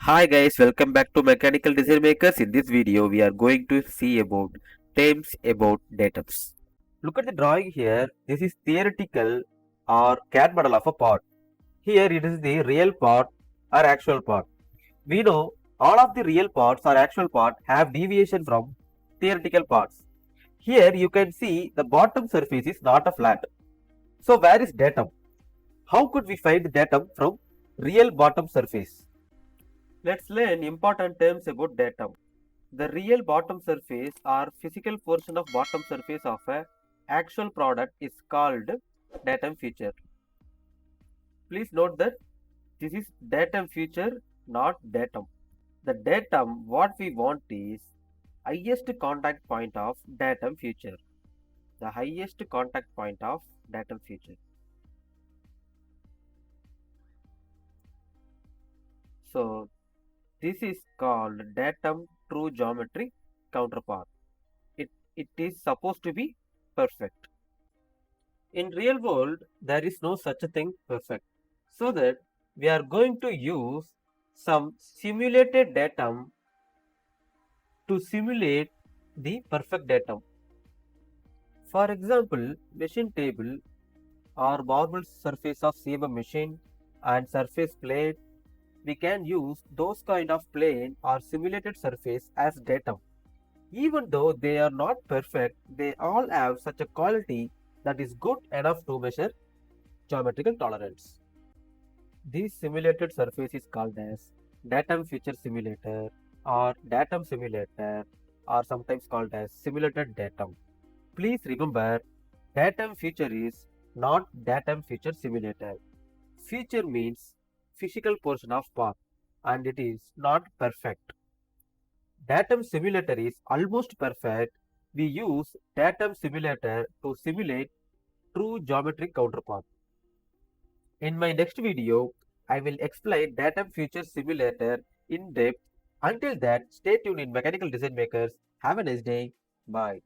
Hi guys, welcome back to Mechanical Design Makers. In this video, we are going to see about terms about datums. Look at the drawing here. This is theoretical or CAD model of a part. Here it is the real part or actual part. We know all of the real parts or actual part have deviation from theoretical parts. Here you can see the bottom surface is not a flat. So where is datum? How could we find the datum from real bottom surface? Let's learn important terms about datum. The real bottom surface or physical portion of bottom surface of a actual product is called datum feature. Please note that this is datum feature, not datum. The datum what we want is highest contact point of datum feature. The highest contact point of datum feature. So this is called datum true geometry counterpart. It is supposed to be perfect. In real world, there is no such a thing perfect. So that we are going to use some simulated datum to simulate the perfect datum. For example, machine table or marble surface of CMM machine and surface plate, we can use those kind of plane or simulated surface as datum. Even though they are not perfect, they all have such a quality that is good enough to measure geometrical tolerance. This simulated surface is called as datum feature simulator or datum simulator or sometimes called as simulated datum. Please remember, datum feature is not datum feature simulator. Feature means physical portion of path and it is not perfect. Datum simulator is almost perfect. We use datum simulator to simulate true geometric counterpart. In my next video, I will explain datum feature simulator in depth. Until that, stay tuned in Mechanical Design Makers. Have a nice day. Bye.